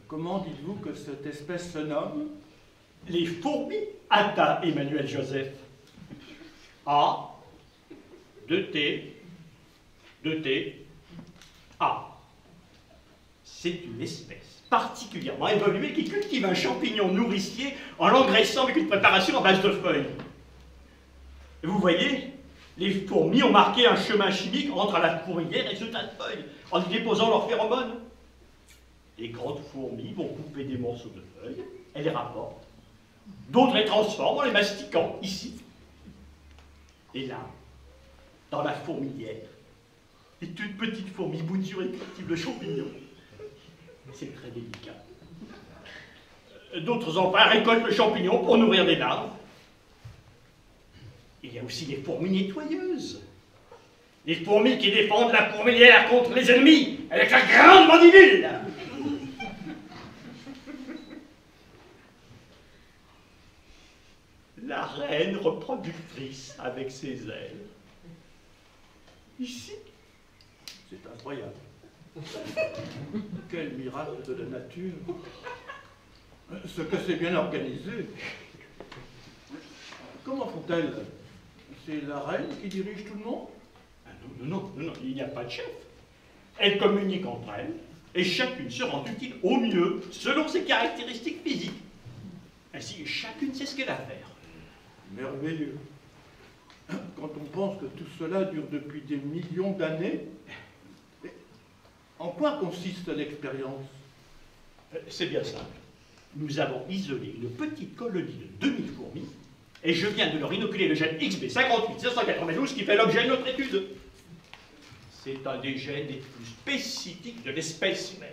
Comment dites-vous que cette espèce se nomme? Les fourmis Atta, Emmanuel Joseph. A, 2T, 2T, A. C'est une espèce particulièrement évoluée qui cultive un champignon nourricier en l'engraissant avec une préparation à base de feuilles. Et vous voyez, les fourmis ont marqué un chemin chimique entre la fourmilière et ce tas de feuilles en y déposant leurs phéromones. Les grandes fourmis vont couper des morceaux de feuilles, elles les rapportent. D'autres les transforment en les mastiquant, ici. Et là, dans la fourmilière, est une petite fourmi bouture et cultive le champignon. C'est très délicat. D'autres enfin récoltent le champignon pour nourrir des larves. Il y a aussi les fourmis nettoyeuses. Les fourmis qui défendent la fourmilière contre les ennemis avec la grande mandibule. La reine reproductrice avec ses ailes. Ici, C'est incroyable. Quel miracle de la nature. Ce que c'est bien organisé. Comment font-elles? C'est la reine qui dirige tout le monde? Ah non, il n'y a pas de chef. Elles communiquent entre elles, et chacune se rend utile au mieux, selon ses caractéristiques physiques. Ainsi, chacune sait ce qu'elle a à faire. Merveilleux. Quand on pense que tout cela dure depuis des millions d'années, en quoi consiste l'expérience? C'est bien simple. Nous avons isolé une petite colonie de 2000 fourmis, et je viens de leur inoculer le gène XB58592 qui fait l'objet de notre étude. C'est un des gènes les plus spécifiques de l'espèce humaine.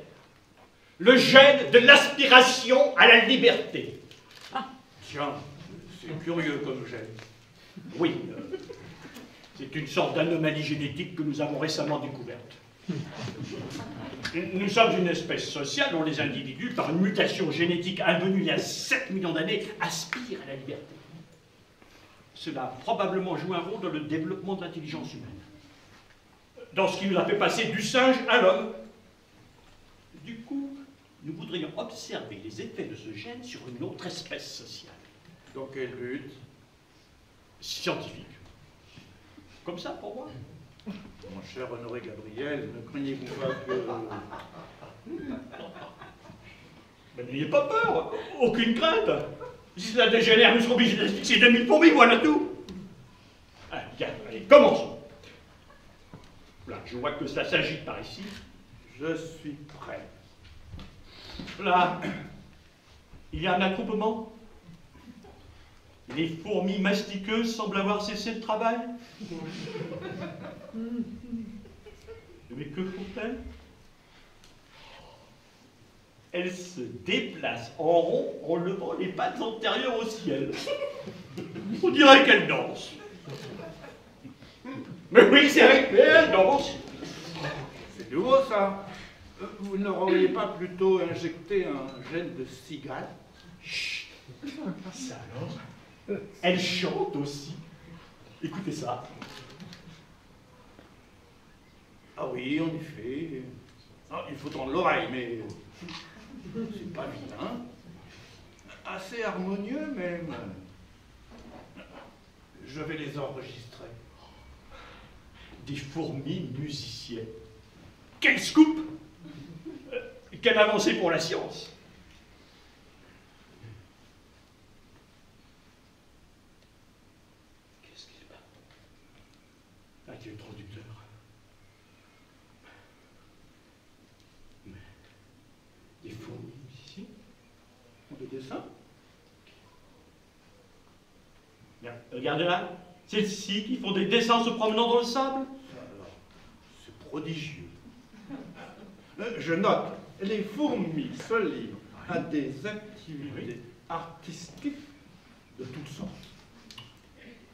Le gène de l'aspiration à la liberté. Tiens, c'est curieux comme gène. Oui, c'est une sorte d'anomalie génétique que nous avons récemment découverte. Nous sommes une espèce sociale dont les individus, par une mutation génétique advenue il y a 7 millions d'années, aspirent à la liberté. Cela a probablement joué un rôle dans le développement de l'intelligence humaine, dans ce qui nous a fait passer du singe à l'homme. Du coup, nous voudrions observer les effets de ce gène sur une autre espèce sociale. Dans quel but? Scientifique. Comme ça, pour moi. Mon cher Honoré Gabriel, ne craignez-vous pas que... Mais n'ayez pas peur, aucune crainte. Si cela dégénère, nous serons obligés d'asphyxier 2000 fourmis, voilà tout. Allez, bien, allez, commençons. Là, je vois que ça s'agite par ici. Je suis prêt. Là, il y a un attroupement. Les fourmis mastiqueuses semblent avoir cessé le travail. Mais que font-elles? Elles se déplacent en rond en levant les pattes antérieures au ciel. On dirait qu'elles dansent. Mais oui, c'est vrai, elles dansent. C'est nouveau ça. Vous n'auriez pas plutôt injecté un gène de cigale? Chut. Ça alors? Elles chantent aussi. Écoutez ça. Ah oui, en effet. Ah, il faut tendre l'oreille, mais c'est pas vilain. Assez harmonieux même. Je vais les enregistrer. Des fourmis musiciennes. Quel scoop! Quelle avancée pour la science! Qu'est-ce qu'il est pas? Adieu, traducteur. Mais des fourmis musiciennes On des dessins? Bien, regardez là. Celles-ci qui font des dessins en se promenant dans le sable. Alors, c'est prodigieux. Je note, les fourmis se livrent à des activités artistiques de toutes sortes.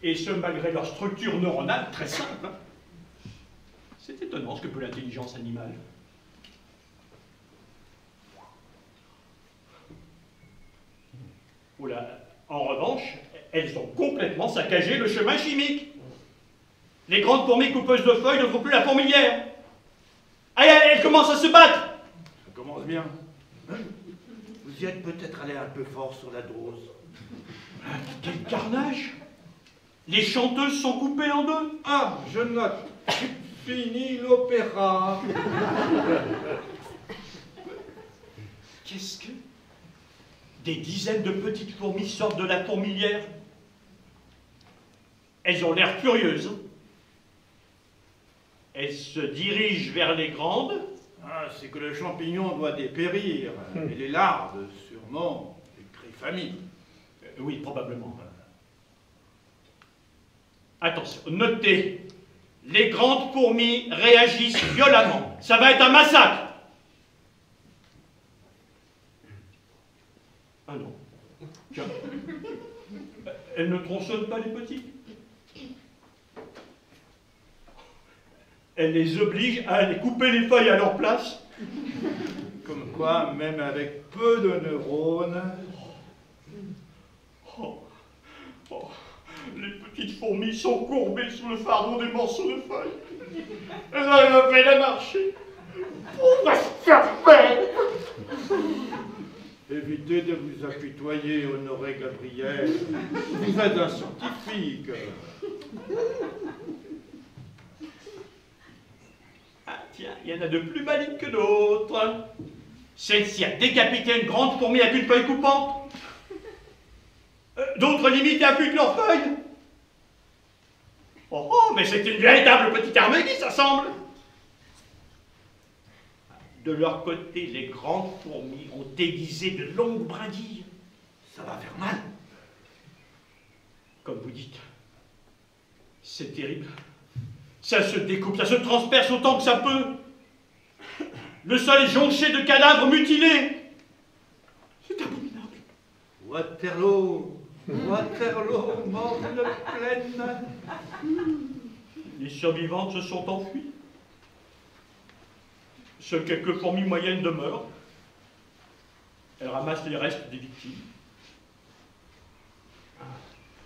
Et ce, malgré leur structure neuronale très simple. C'est étonnant ce que peut l'intelligence animale. Oula. En revanche, elles ont complètement saccagé le chemin chimique. Les grandes fourmis coupeuses de feuilles ne font plus la fourmilière. Allez, elles commencent à se battre. Ça commence bien. Vous y êtes peut-être allé un peu fort sur la dose. Quel carnage! Les chanteuses sont coupées en deux. Ah, je note. Fini l'opéra. Qu'est-ce que... Des dizaines de petites fourmis sortent de la fourmilière. Elles ont l'air furieuses. Elles se dirigent vers les grandes. Ah, c'est que le champignon doit dépérir. Et les larves, sûrement, écrit famille. Oui, probablement. Attention, notez. Les grandes fourmis réagissent violemment. Ça va être un massacre. Ah non. Tiens. Elles ne tronçonnent pas les petits. Elle les oblige à aller couper les feuilles à leur place. Comme quoi, même avec peu de neurones... Oh. Oh. Les petites fourmis sont courbées sous le fardeau des morceaux de feuilles. Elles arrivent à peine à marcher. On va se faire faire. Évitez de vous apitoyer, Honoré Gabriel. Vous êtes un scientifique. Ah tiens, il y en a de plus malignes que d'autres. Celle-ci a décapité une grande fourmi avec une feuille coupante. D'autres limites affûtent leurs feuilles. Oh, oh, mais c'est une véritable petite armée qui s'assemble. De leur côté, les grandes fourmis ont aiguisé de longues brindilles. Ça va faire mal. Comme vous dites, c'est terrible. Ça se découpe, ça se transperce autant que ça peut. Le sol est jonché de cadavres mutilés. C'est abominable. Waterloo, Waterloo, morne pleine. Les survivantes se sont enfuies. Seules quelques fourmis moyennes demeurent. Elles ramassent les restes des victimes.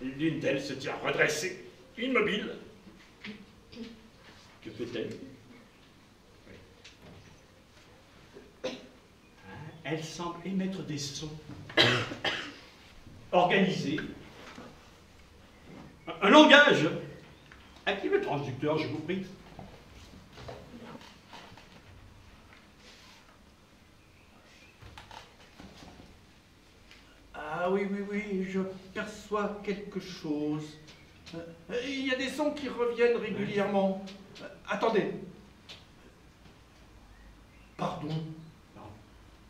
L'une d'elles se tient redressée, immobile. Que fait-elle? Elle semble émettre des sons organisés. Un langage. À qui le transducteur, je vous prie? Ah oui, oui, oui, je perçois quelque chose. Il y a des sons qui reviennent régulièrement. Attendez. Pardon.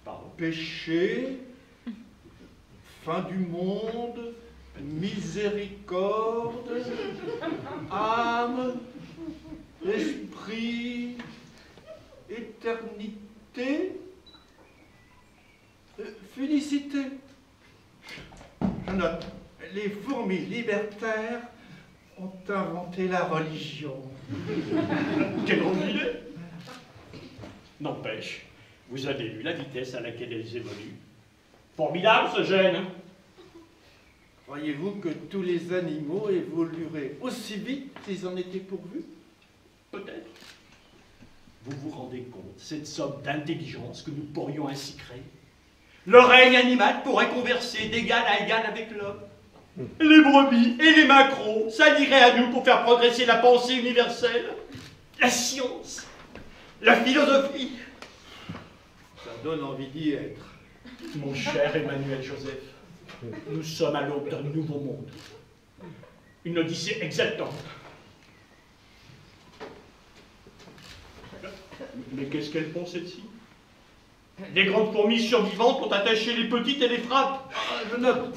Pardon. Péché, fin du monde, miséricorde, âme, esprit, éternité, félicité. Je note, les fourmis libertaires ont inventé la religion. Quelle drôle d'idée! N'empêche, vous avez vu la vitesse à laquelle elles évoluent. Formidable ce gène! Croyez-vous que tous les animaux évolueraient aussi vite s'ils en étaient pourvus? Peut-être. Vous vous rendez compte, cette somme d'intelligence que nous pourrions ainsi créer? Le règne animal pourrait converser d'égal à égal avec l'homme. Les brebis et les maquereaux s'allieraient à nous pour faire progresser la pensée universelle, la science, la philosophie. Ça donne envie d'y être. Mon cher Emmanuel Joseph, nous sommes à l'aube d'un nouveau monde. Une odyssée exaltante. Mais qu'est-ce qu'elles font, celles-ci? Les grandes fourmis survivantes ont attaché les petites et les frappent. Ah, je note,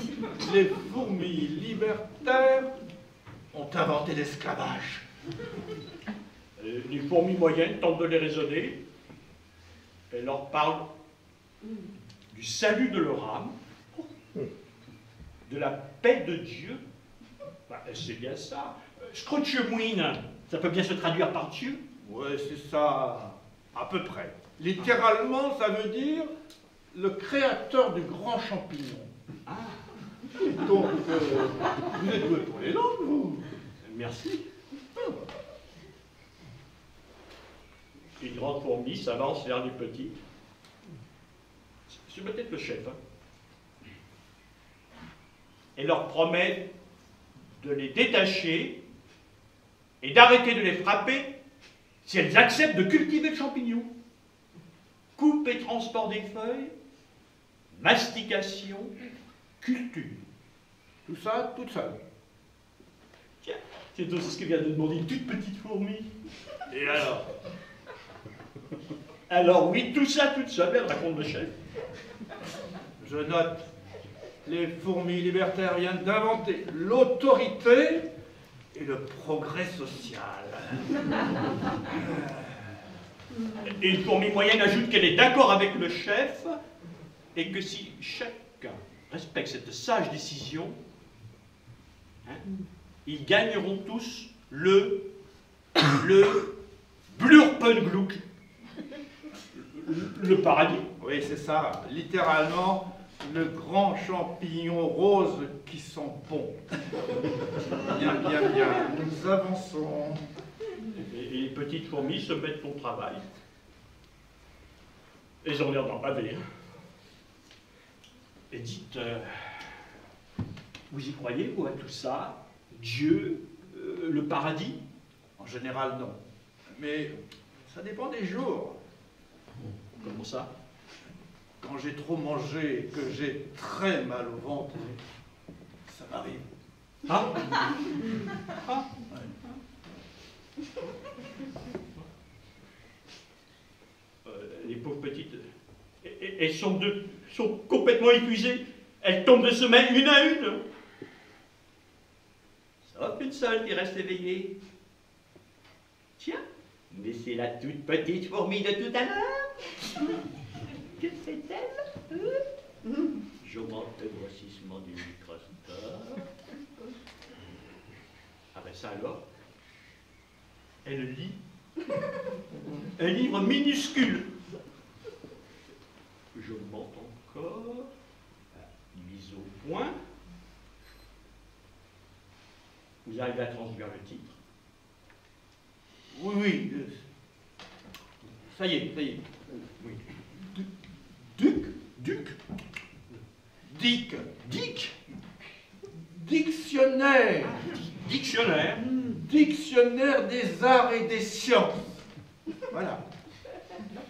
les fourmis libertaires ont inventé l'esclavage. Les fourmis moyennes tentent de les raisonner. Elles leur parlent du salut de leur âme, de la paix de Dieu. Bah, c'est bien ça. Scrotchemouine, ça peut bien se traduire par Dieu. Ouais, c'est ça, à peu près. Littéralement, ça veut dire le créateur du grand champignon. Ah. Donc, vous êtes doué pour les langues, vous. Merci. Une grande fourmi s'avance vers les petits. C'est peut-être le chef. Hein. Et leur promet de les détacher et d'arrêter de les frapper si elles acceptent de cultiver le champignon. Coupe et transport des feuilles, mastication, culture. Tout ça, toute seule. Tiens, c'est aussi ce que vient de demander une toute petite fourmi. Et alors? Alors oui, tout ça toute seule, elle raconte le chef. Je note, les fourmis libertaires viennent d'inventer l'autorité et le progrès social. Et une fourmi moyenne ajoute qu'elle est d'accord avec le chef et que si chacun respecte cette sage décision, hein, ils gagneront tous le Blurpenglook, le paradis. Oui, c'est ça, littéralement, le grand champignon rose qui sent bon. Bien, bien, bien, nous avançons. Et les petites fourmis se mettent au travail. Elles ont l'air d'en baver. Hein. Et dites, vous y croyez, vous, à tout ça? Dieu, le paradis? En général, non. Mais ça dépend des jours. Comment ça? Quand j'ai trop mangé et que j'ai très mal au ventre, ça m'arrive. Ah, ah. Les pauvres petites, elles sont complètement épuisées. Elles tombent de sommeil une à une. Sauf une seule qui reste éveillée. Tiens, mais c'est la toute petite fourmi de tout à l'heure. Que fait-elle? J'augmente le grossissement du microscope. Ah ben ça alors, elle lit un livre minuscule. J'augmente encore, mise au point. Vous arrivez à transcrire le titre? Oui, oui. Ça y est, ça y est. Oui. Duc. Dick. Dictionnaire. Dictionnaire. Dictionnaire des arts et des sciences. Voilà.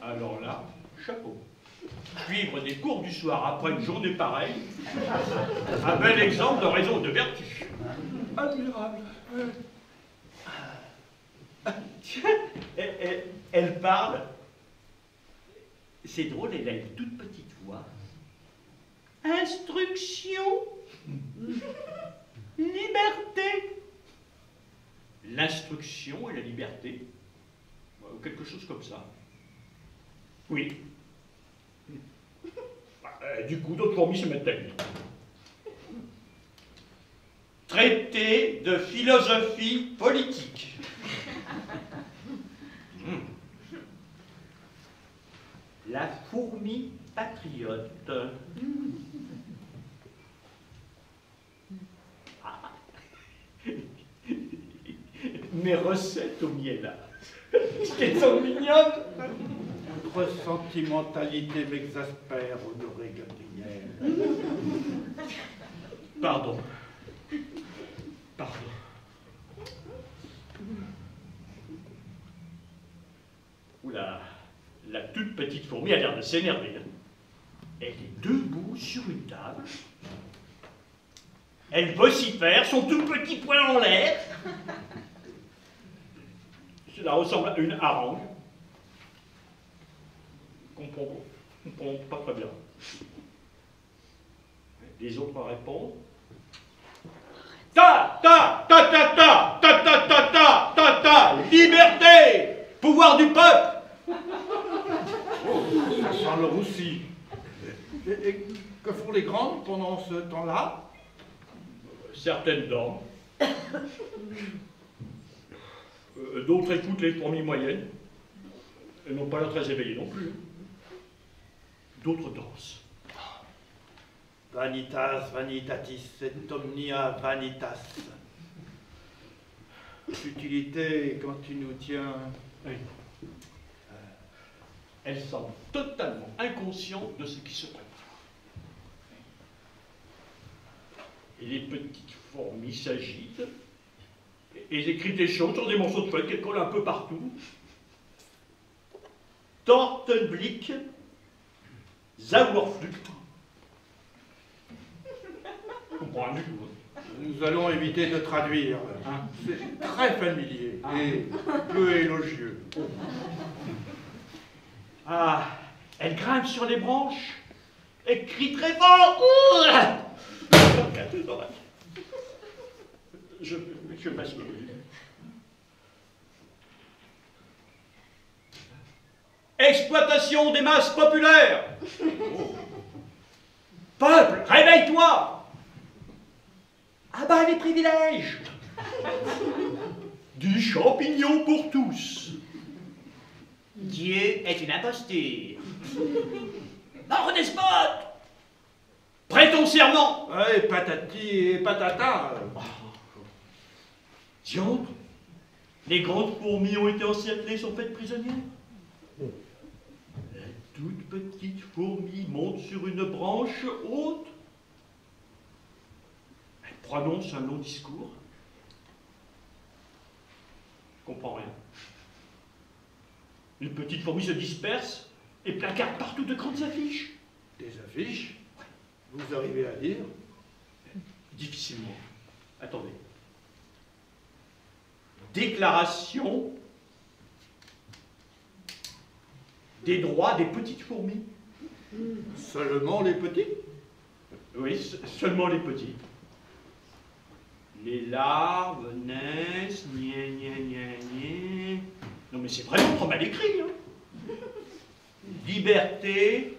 Alors là, chapeau. Suivre des cours du soir après une journée pareille, un bel exemple de raison de vertu. Admirable. Tiens, elle parle. C'est drôle, elle a une toute petite voix. Instruction. Liberté. L'instruction et la liberté. Quelque chose comme ça. Oui. Du coup, d'autres fourmis se mettent à lire. Traité de philosophie politique. La fourmi patriote. Ah. Mes recettes au miel. Qu'elles sont mignonnes. Votre sentimentalité m'exaspère, Honoré Gabriel. Pardon. Oula, la toute petite fourmi a l'air de s'énerver. Elle est debout sur une table. Elle vocifère, son tout petit poing en l'air. Cela ressemble à une harangue. Comprends pas très bien. Les autres répondent. Liberté! Pouvoir du peuple! Oh, ça sent le roussi. Et que font les grandes pendant ce temps-là? Certaines dorment. D'autres écoutent les fourmis moyennes. Elles n'ont pas l'air très éveillées non plus. D'autres dansent. Vanitas vanitatis et omnia vanitas. L'utilité quand tu nous tiens. Oui. Elles semblent totalement inconscientes de ce qui se prépare. Et les petites fourmis s'agitent et écrivent des choses sur des morceaux de feuilles qu'elles collent un peu partout. Tortenblick, Sauerflucht. Je comprends rien du tout. Nous allons éviter de traduire. Hein? C'est très familier et peu élogieux. Ah, elles grimpent sur les branches et crient très fort. Je passe le volume. Exploitation des masses populaires. Peuple, réveille-toi. Abat les privilèges. Du champignon pour tous. Dieu est une imposture. Mort despote. Prêtons serment. Ouais, patati et patata. Diantre, les grandes fourmis ont été encerclées, sont faites prisonnières. La toute petite fourmi monte sur une branche haute. Elle prononce un long discours. Je comprends rien. Les petites fourmis se dispersent et placardent partout de grandes affiches. Des affiches? Vous arrivez à lire? Difficilement. Attendez. Déclaration des droits des petites fourmis. Seulement les petits? Oui, seulement les petites. Les larves naissent, gna gna gna gna. Non mais c'est vraiment trop mal écrit. Hein. Liberté,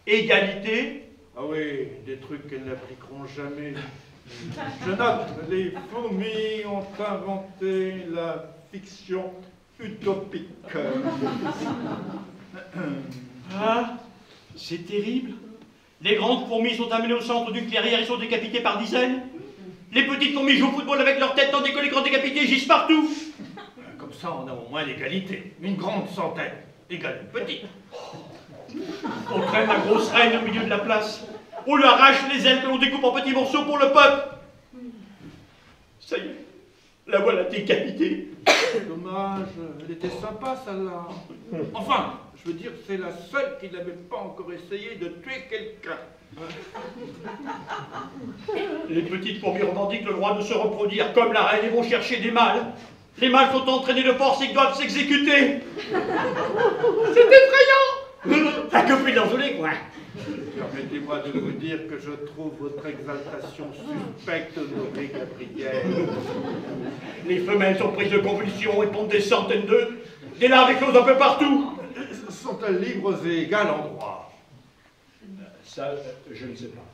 égalité. Ah oui, des trucs qu'elles n'appliqueront jamais. Je note, les fourmis ont inventé la fiction utopique. Ah, c'est terrible. Les grandes fourmis sont amenées au centre d'une clairière et sont décapitées par dizaines. Les petites fourmis jouent au football avec leur tête tandis que les grands décapités gisent partout. Comme ça, on a au moins l'égalité. Une grande centaine égale une petite. On traîne la grosse reine au milieu de la place. On lui arrache les ailes que l'on découpe en petits morceaux pour le peuple. Ça y est, la voilà décapitée. Dommage, elle était sympa celle-là. Enfin, je veux dire, c'est la seule qui n'avait pas encore essayé de tuer quelqu'un. Les petites fourmis revendiquent le droit de se reproduire comme la reine et vont chercher des mâles. Les mâles sont entraînés de force et doivent s'exécuter. C'est effrayant. La copine d'enjolée, quoi. Permettez-moi de vous dire que je trouve votre exaltation suspecte, honoré Gabriel. Les femelles sont prises de convulsions et pondent des centaines d'œufs. Des larves éclosent un peu partout. Sont-elles libres et égales en droit? Ça, je ne sais pas.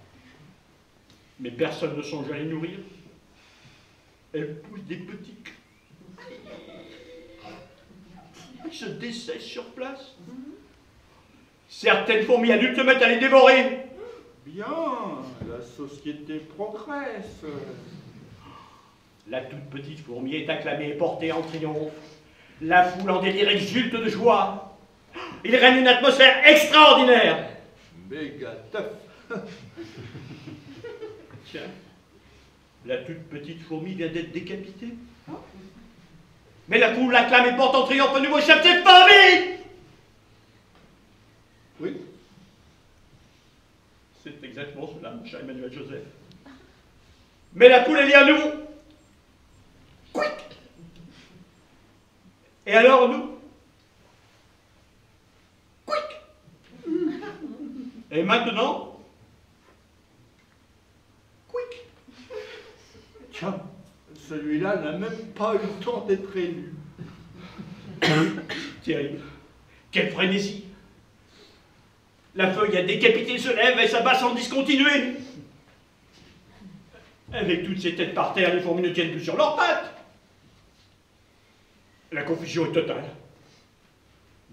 Mais personne ne songe à les nourrir. Elles poussent des petits cris. Ils se dessèchent sur place. Certaines fourmis adultes se mettent à les dévorer. Bien, la société progresse. La toute petite fourmi est acclamée et portée en triomphe. La foule en délire exulte de joie. Il règne une atmosphère extraordinaire. Méga tough. Tiens, la toute petite fourmi vient d'être décapitée. Mais la foule l'acclame et porte en triomphe un nouveau chef, c'est fourmi. Oui. C'est exactement cela, mon cher Emmanuel Joseph. Mais la poule, elle y a nous. Quick. Et alors, nous? Quick. Et maintenant? Quick. Tiens, celui-là n'a même pas eu le temps d'être élu. Terrible. Quelle frénésie. La feuille a décapité se lève et s'abat sans discontinuer. Avec toutes ces têtes par terre, les fourmis ne tiennent plus sur leurs pattes. La confusion est totale.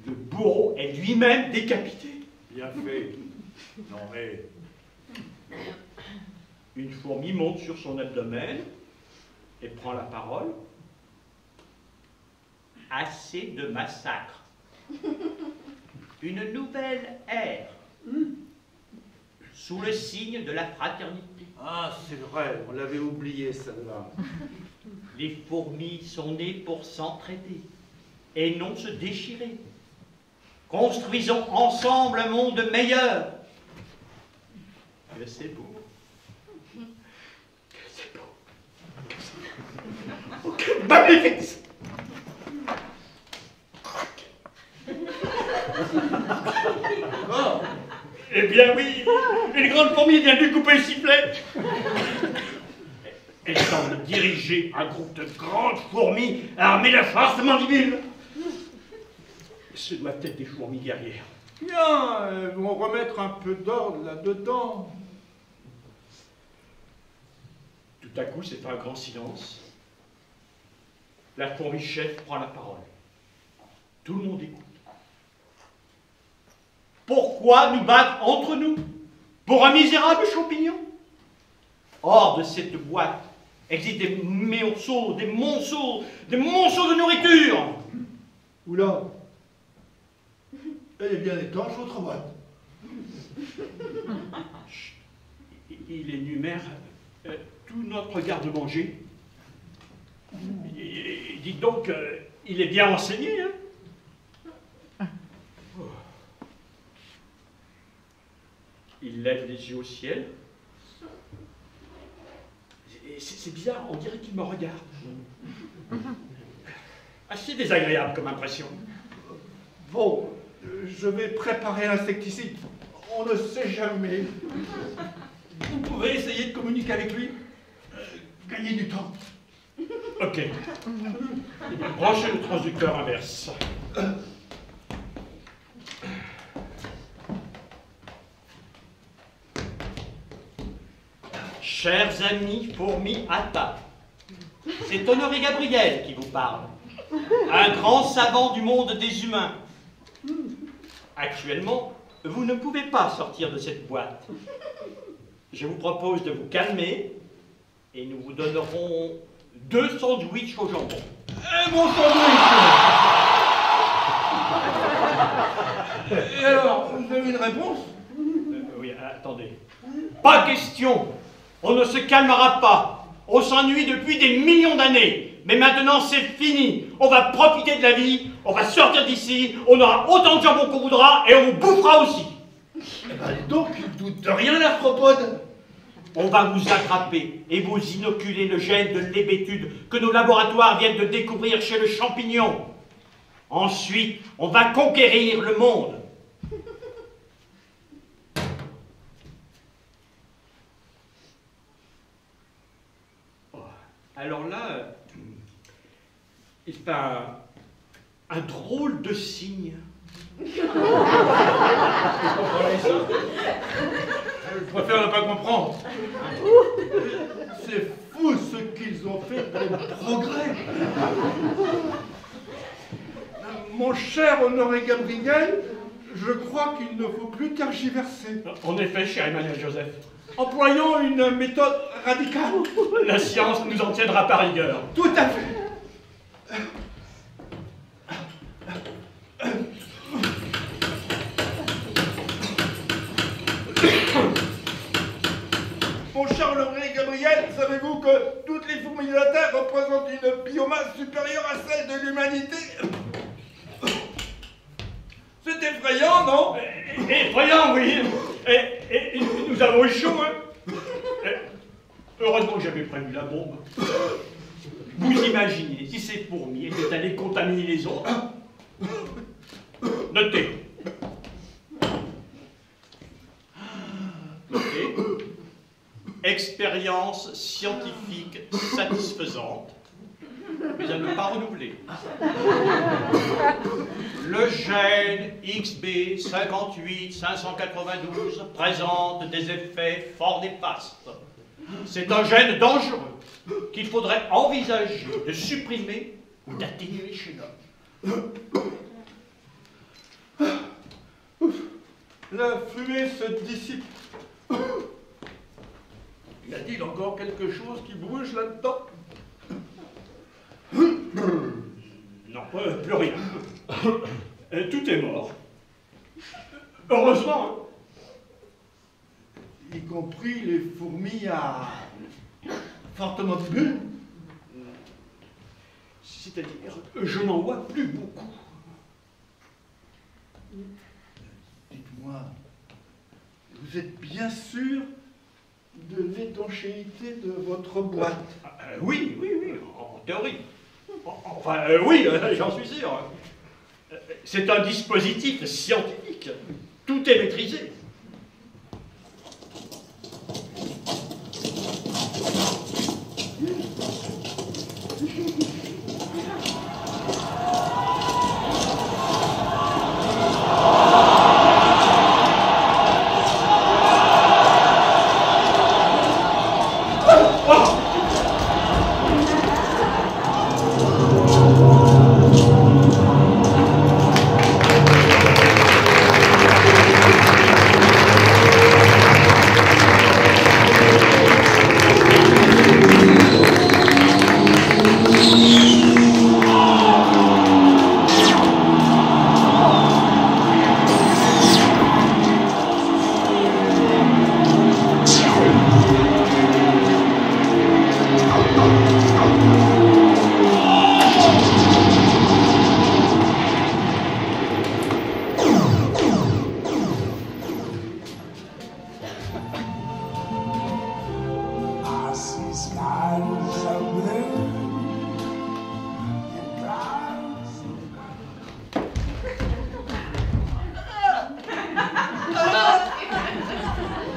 Le bourreau est lui-même décapité. Bien fait. Non mais... Une fourmi monte sur son abdomen et prend la parole. Assez de massacres. Une nouvelle ère. Sous le signe de la fraternité. Ah, c'est vrai, on l'avait oublié, celle-là. Les fourmis sont nées pour s'entraider et non se déchirer. Construisons ensemble un monde meilleur. Que c'est beau. Que c'est beau. Oh, quel magnifique. Oh. Eh bien oui, une grande fourmi vient de lui couper le sifflet. Elle semble diriger un groupe de grandes fourmis armées de force mandibules. Ce doivent être des fourmis guerrières. Bien, elles vont remettre un peu d'ordre là-dedans. Tout à coup, c'est un grand silence. La fourmi chef prend la parole. Tout le monde écoute. Pourquoi nous battre entre nous? Pour un misérable champignon? Hors de cette boîte existent des monceaux, des monceaux de nourriture. Oula, elle est bien étanche, votre boîte. Chut. Il énumère tout notre garde-manger. Dites donc, il est bien enseigné, hein? Il lève les yeux au ciel. C'est bizarre, on dirait qu'il me regarde. Assez désagréable comme impression. Bon, je vais préparer l'insecticide. On ne sait jamais. Vous pouvez essayer de communiquer avec lui. Gagner du temps. Ok. Branchez le transducteur inverse. Chers amis fourmis à table, c'est Honoré Gabriel qui vous parle, un grand savant du monde des humains. Actuellement, vous ne pouvez pas sortir de cette boîte. Je vous propose de vous calmer et nous vous donnerons 2 sandwichs au jambon. Mon sandwich! Et alors, vous avez une réponse? Oui, attendez. Pas question. On ne se calmera pas. On s'ennuie depuis des millions d'années. Mais maintenant, c'est fini. On va profiter de la vie. On va sortir d'ici. On aura autant de jambon qu'on voudra et on vous bouffera aussi. Eh ben, dis donc, il doute de rien, l'arthropode. On va vous attraper et vous inoculer le gène de l'hébétude que nos laboratoires viennent de découvrir chez le champignon. Ensuite, on va conquérir le monde. Alors là, il fait un drôle de signe. Vous comprenez ça? Je préfère ne pas comprendre. C'est fou ce qu'ils ont fait comme progrès. Mon cher Honoré Gabriel, je crois qu'il ne faut plus tergiverser. En effet, cher Emmanuel Joseph. Employons une méthode radicale. La science nous en tiendra par rigueur. Tout à fait. Mon cher Honoré Gabriel, savez-vous que toutes les fourmis de la Terre représentent une biomasse supérieure à celle de l'humanité? C'est effrayant, non? Effrayant, oui. Et nous avons eu chaud, hein. Heureusement que j'avais prévu la bombe. Vous imaginez si ces fourmis étaient allées contaminer les autres? Notez. Notez. Expérience scientifique satisfaisante, mais à ne pas renouveler. Le gène XB58592 présente des effets fort néfastes. C'est un gène dangereux qu'il faudrait envisager de supprimer ou d'atténuer chez l'homme. La fumée se dissipe. Y a-t-il encore quelque chose qui bouge là-dedans? Non, plus rien. Tout est mort. Heureusement. Hein. Y compris les fourmis à forte mandibule. C'est-à-dire, je n'en vois plus beaucoup. Dites-moi, vous êtes bien sûr de l'étanchéité de votre boîte? Oui, en théorie. Enfin, oui, j'en suis sûr. C'est un dispositif scientifique. Tout est maîtrisé.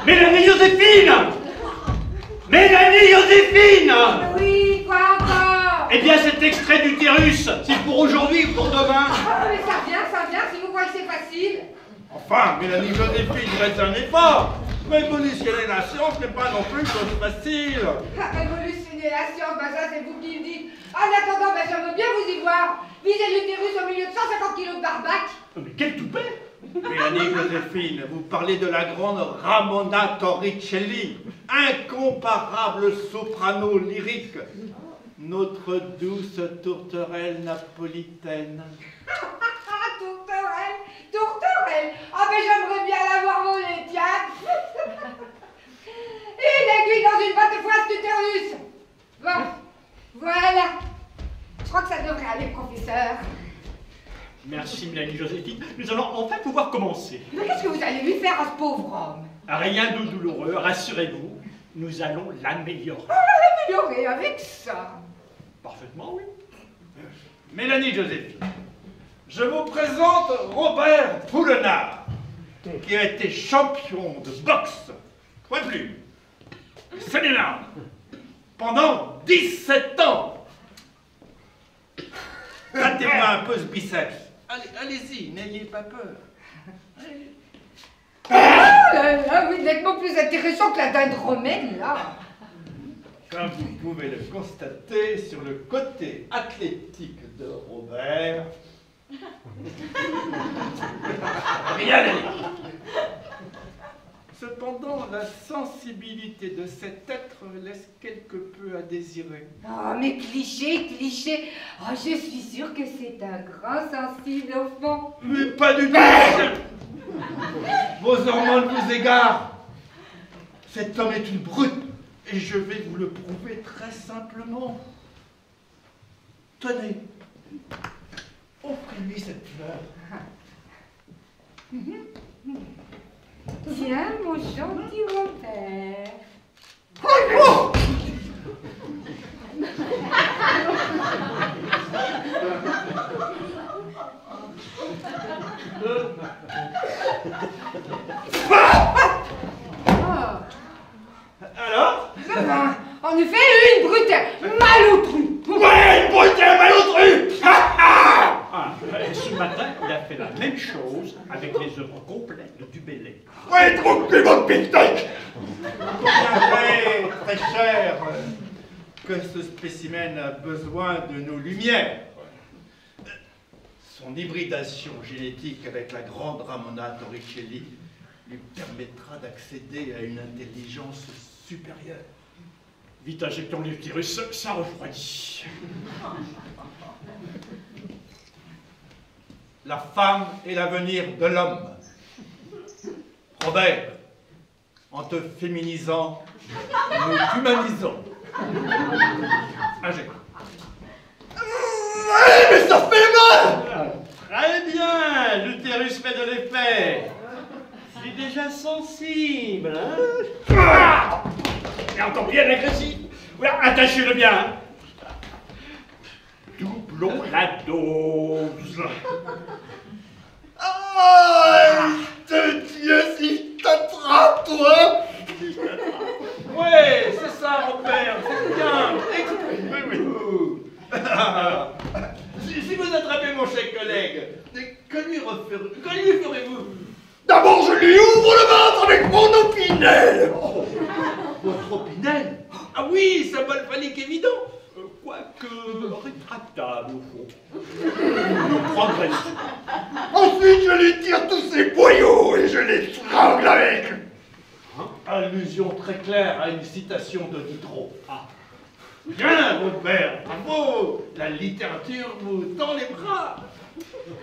Mélanie Joséphine! Mélanie Joséphine! Oui, quoi encore? Eh bien, cet extrait d'utérus, c'est pour aujourd'hui ou pour demain? Ah, mais ça vient, si vous croyez que c'est facile. Enfin, Mélanie Joséphine, faites un effort. Révolutionner la science n'est pas non plus chose facile. Révolutionner la science, ben ça c'est vous qui le dites. En attendant, ben j'aimerais bien vous y voir. Viser l'utérus au milieu de 150 kilos de barbac. Mais quel toupet! Mélanie Joséphine, vous parlez de la grande Ramona Torricelli, incomparable soprano lyrique, notre douce tourterelle napolitaine. Tourterelle. Ah ben j'aimerais bien l'avoir volée, tiens. Une aiguille dans une botte de foin d'utérus. Bon, voilà. Je crois que ça devrait aller, professeur. Merci, Mélanie Joséphine. Nous allons enfin pouvoir commencer. Mais qu'est-ce que vous allez lui faire à ce pauvre homme? Rien de douloureux, rassurez-vous. Nous allons l'améliorer. Ah, l'améliorer avec ça. Parfaitement, oui. Mélanie Joséphine, je vous présente Robert Poulenard, qui a été champion de boxe, point de vue, Sénégal, pendant 17 ans. Battez-moi un peu ce biceps. Allez-y, n'ayez pas peur. Oh là là, oui, nettement plus intéressant que la dinde romaine, là. Comme vous pouvez le constater sur le côté athlétique de Robert, rien à dire. Cependant, la sensibilité de cet être laisse quelque peu à désirer. Oh, mais cliché. Oh, je suis sûre que c'est un grand sensible au fond. Mais pas du tout. Vos hormones vous égarent. Cet homme est une brute, et je vais vous le prouver très simplement. Tenez, offrez-lui cette fleur. Tiens, mon gentil Robert. Oh! Alors? En effet, une brute malotrue. Ouais, une brute malotrue! Ce matin, il a fait la même chose avec les œuvres complètes du Bellay. Ouais, troquez votre pictoc! Vous conviendrez, très cher, que ce spécimen a besoin de nos lumières. Son hybridation génétique avec la grande Ramona Torricelli lui permettra d'accéder à une intelligence supérieure. Vite, injectons l'utérus, ça refroidit. La femme est l'avenir de l'homme. Robert, en te féminisant, nous t'humanisons. Injecte. Mais ça fait mal! Très bien, l'utérus fait de l'effet. Je suis déjà sensible, hein? Ah! Et encore bien agressif. Voilà, attachez-le bien. Doublons la dose. Ah, de Dieu, si je t'attrape, toi! Ouais, c'est ça, Robert, c'est bien. Exprimez-vous. Si vous attrapez mon cher collègue, que lui ferez-vous? D'abord, je lui ouvre le ventre avec mon opinel! Oh, votre opinel? Ah oui, symbole phallique évident. Quoique rétractable au fond. Nous progressons. Ensuite, je lui tire tous ses boyaux et je les strangle avec! Allusion très claire à une citation de Diderot. Ah. Bien, Robert, bravo! La littérature vous tend les bras.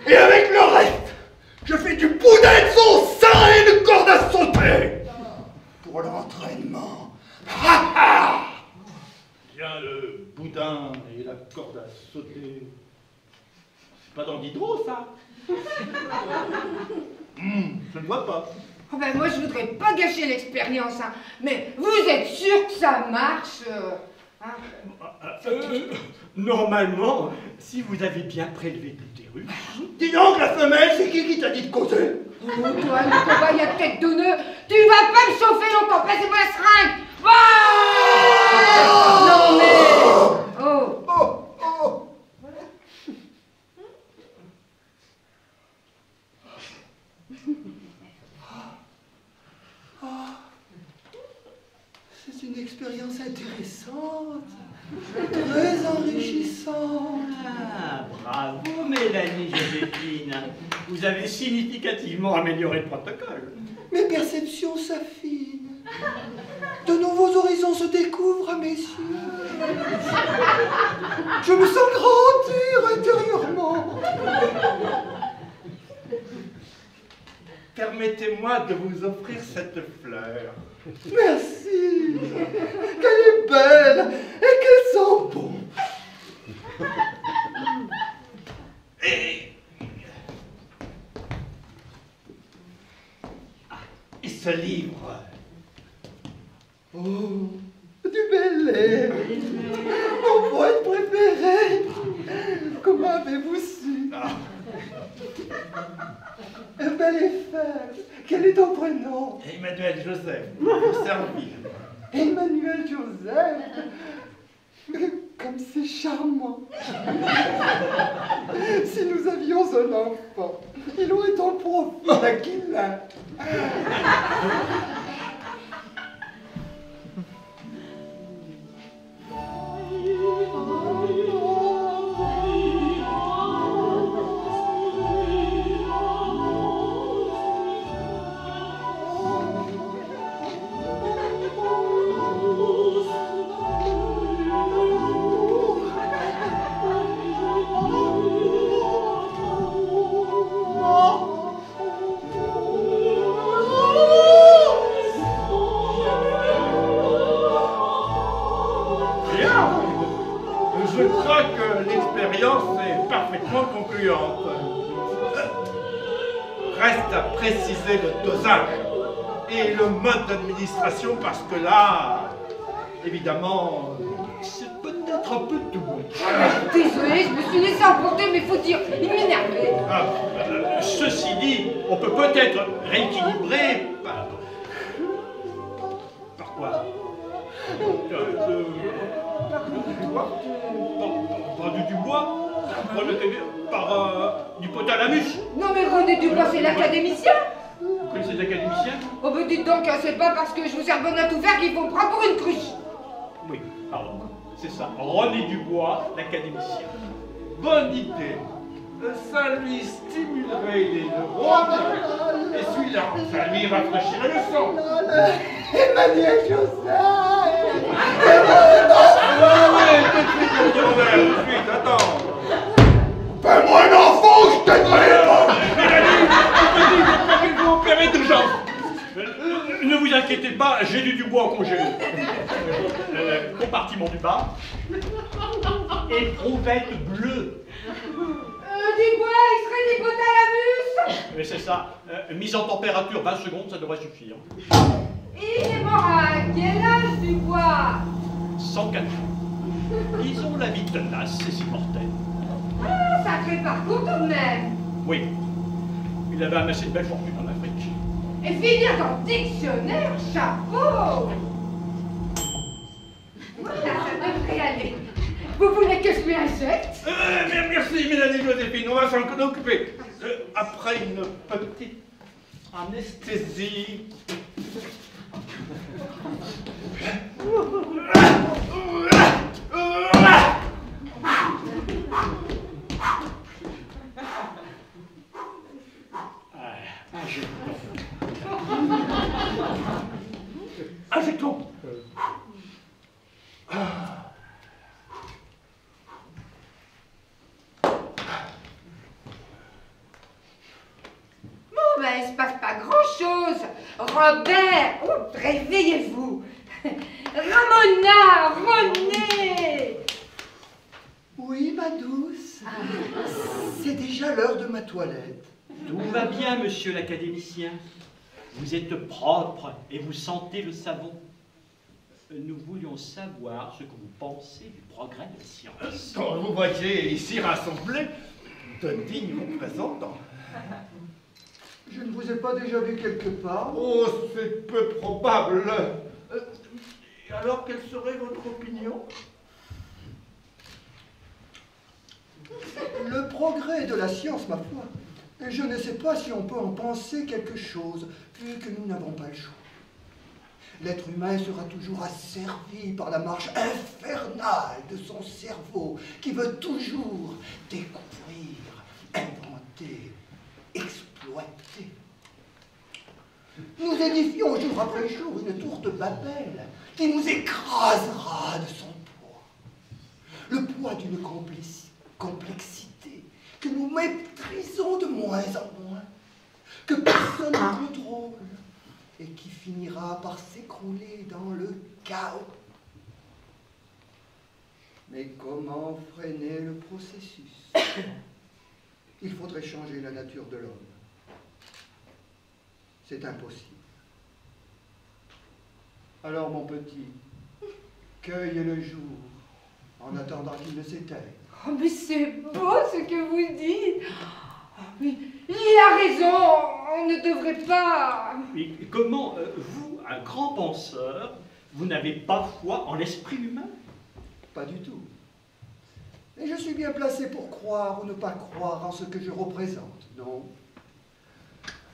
Et avec le reste, je fais du boudin de son sein et une corde à sauter! Pour l'entraînement. Ha ha! Bien, le boudin et la corde à sauter. C'est pas dans Diderot, ça? Je ne vois pas. Oh ben moi, je voudrais pas gâcher l'expérience, hein. Mais vous êtes sûr que ça marche hein? Normalement, si vous avez bien prélevé l'utérus. Dis donc, la femelle, c'est qui t'a dit de causer? Oh, toi, le cobaye à tête de nœud, tu vas pas me chauffer longtemps, passez-moi la seringue. Non mais... Oh. C'est une expérience intéressante, très enrichissante. Ah, bravo Mélanie Joséphine. Vous avez significativement amélioré le protocole. Mes perceptions s'affinent. De nouveaux horizons se découvrent à mes yeux. Je me sens grandir intérieurement. Permettez-moi de vous offrir cette fleur. Merci. Qu'elle est belle et qu'elle sent bon. Et ce livre. Oh, du bel lait. Mon poète préféré. Comment avez-vous su? Un bel effet. Quel est ton prénom? Emmanuel Joseph, vous servir. Emmanuel Joseph. Comme c'est charmant. Si nous avions un enfant, il aurait en profit à Guilain. Je crois que l'expérience est parfaitement concluante. Reste à préciser le dosage et le mode d'administration parce que là, évidemment, c'est peut-être un peu tout. Désolée, je me suis laissé emporter, mais faut dire, il m'énervait. Ceci dit, on peut peut-être rééquilibrer par... Par quoi? Du bois? Par du potalamus? Non mais René Dubois, c'est l'académicien. Vous connaissez l'académicien? Oh ben dites donc, c'est pas parce que je vous sers bonne à tout faire qu'il faut me prendre pour une cruche. Oui, pardon, c'est ça. René Dubois, l'académicien. Bonne idée. ça lui stimulerait les neurones, et celui-là, ça lui rafraîchirait le sang. Emmanuel Joseph! Oui, tout de suite, tout de suite, attends. Fais-moi un enfant, je t'aiderai pas! Il faut opérer d'urgence. Ne vous inquiétez pas, j'ai du bois en congélo. Compartiment du bas. Éprouvette bleue. Du bois extrait d'hypothalamus. Oui, c'est ça. Mise en température 20 secondes, ça devrait suffire. Il est mort à quel âge du bois? 104 jours. Ils ont la vie tenace, c'est si mortel. Ah, sacré parcours tout de même. Oui. Il avait amassé une belle fortune en Afrique. Et finir dans le dictionnaire, chapeau. Voilà, ça devrait aller. Vous voulez que je lui injecte? Merci, Mélanie Joséphine, on va s'en occuper. Après une petite anesthésie. Injectons. Bon, ben, il se passe pas grand-chose. Robert, réveillez-vous. Ramona, René. Oui, ma douce. C'est déjà l'heure de ma toilette. Tout va bien, monsieur l'académicien. Vous êtes propre et vous sentez le savon. Nous voulions savoir ce que vous pensez du progrès de la science. Quand vous voyez ici rassemblés de dignes représentants. Je ne vous ai pas déjà vu quelque part? Oh, c'est peu probable. Alors, quelle serait votre opinion? Le progrès de la science, ma foi. Je ne sais pas si on peut en penser quelque chose, vu que nous n'avons pas le choix. L'être humain sera toujours asservi par la marche infernale de son cerveau, qui veut toujours découvrir, inventer, exploiter. Nous édifions jour après jour une tour de Babel qui nous écrasera de son poids. Le poids d'une complexité que nous maîtrisons de moins en moins, que personne ne contrôle, et qui finira par s'écrouler dans le chaos. Mais comment freiner le processus? Il faudrait changer la nature de l'homme. C'est impossible. Alors, mon petit, cueille le jour en attendant qu'il ne s'éteigne. Oh, mais c'est beau ce que vous dites. Oh, mais il a raison, on ne devrait pas... Et comment, vous, un grand penseur, vous n'avez pas foi en l'esprit humain? Pas du tout. Et je suis bien placé pour croire ou ne pas croire en ce que je représente, non?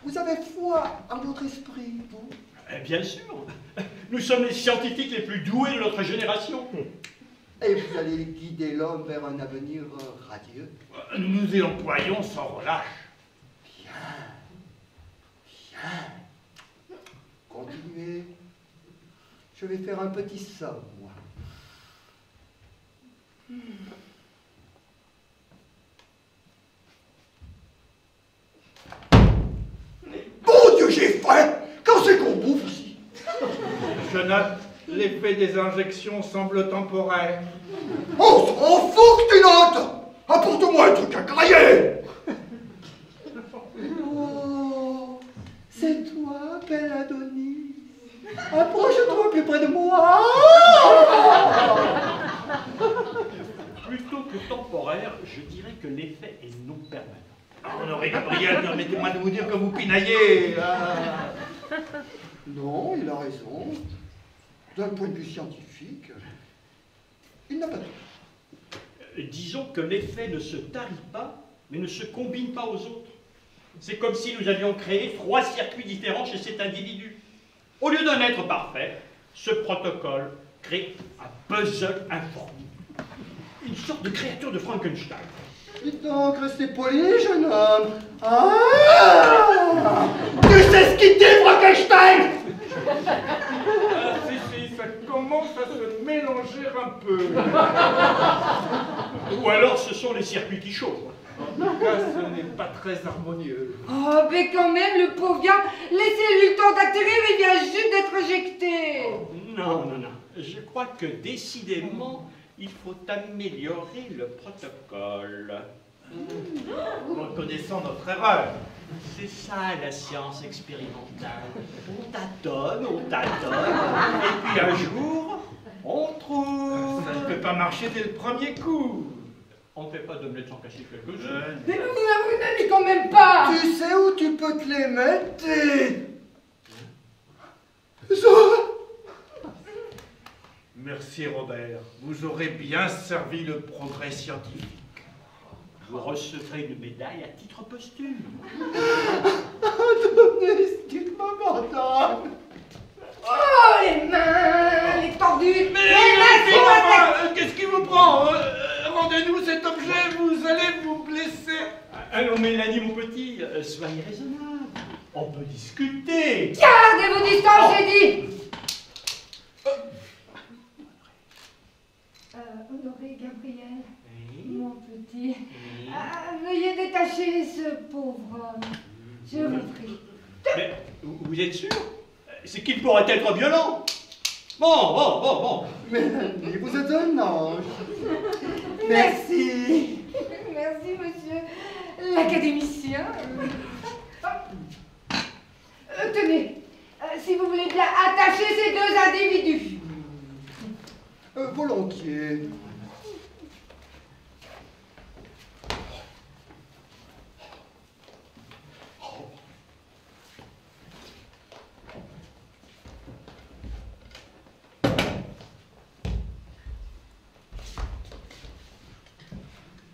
Vous avez foi en votre esprit, vous? Bien sûr. Nous sommes les scientifiques les plus doués de notre génération. Et vous allez guider l'homme vers un avenir radieux? Nous nous y employons sans relâche. Bien. Bien. Continuez. Je vais faire un petit somme, moi. Bon Dieu, j'ai faim! Quand c'est qu'on bouffe ici? Je note, l'effet des injections semble temporaire. On s'en fout que tu notes! Apporte-moi un truc à grailler! Oh, c'est toi, belle Adonis. Approche-toi plus près de moi. Plutôt que temporaire, je dirais que l'effet est non permanent. Honoré Gabriel, permettez-moi de vous dire que vous pinaillez. Non, il a raison. D'un point de vue scientifique, il n'a pas tort. Disons que l'effet ne se tarit pas, mais ne se combine pas aux autres. C'est comme si nous avions créé 3 circuits différents chez cet individu. Au lieu d'un être parfait, ce protocole crée un puzzle informé. Une sorte de créature de Frankenstein. Dites donc, restez poli, jeune homme. Ah! Tu sais ce qu'il dit, Frankenstein? Ah, si, ça commence à se mélanger un peu. Ou alors ce sont les circuits qui chauffent. En tout cas, ce n'est pas très harmonieux. Oh, mais quand même, le pauvre gars, laissez-lui le temps d'atterrir, il vient juste d'être éjecté. Non. Je crois que décidément, il faut améliorer le protocole. Reconnaissons notre erreur. C'est ça la science expérimentale. On tâtonne, et puis un jour, on trouve. Ça ne peut pas marcher dès le premier coup. On ne fait pas d'omelette sans cacher quelques-uns. Mais vous n'avez quand même pas. Tu sais où tu peux te les mettre, Merci Robert, vous aurez bien servi le progrès scientifique. Vous recevrez une médaille à titre posthume. Donnez ce qu'il me donne. Oh, les mains, les tordus. Mais les mains, c'est moi, enfin, qu'est-ce qui vous prend? Rendez-nous cet objet, vous allez vous blesser. Allons Mélanie, mon petit, soyez raisonnable. On peut discuter. Gardez vos distances, j'ai dit. Honoré Gabriel, mon petit, veuillez détacher ce pauvre homme. Je vous prie. Mais vous êtes sûr? C'est qu'il pourrait être violent. Bon. Mélanie, vous êtes un ange. Merci. Merci, monsieur l'académicien. Tenez, si vous voulez bien attacher ces deux individus. Volontiers.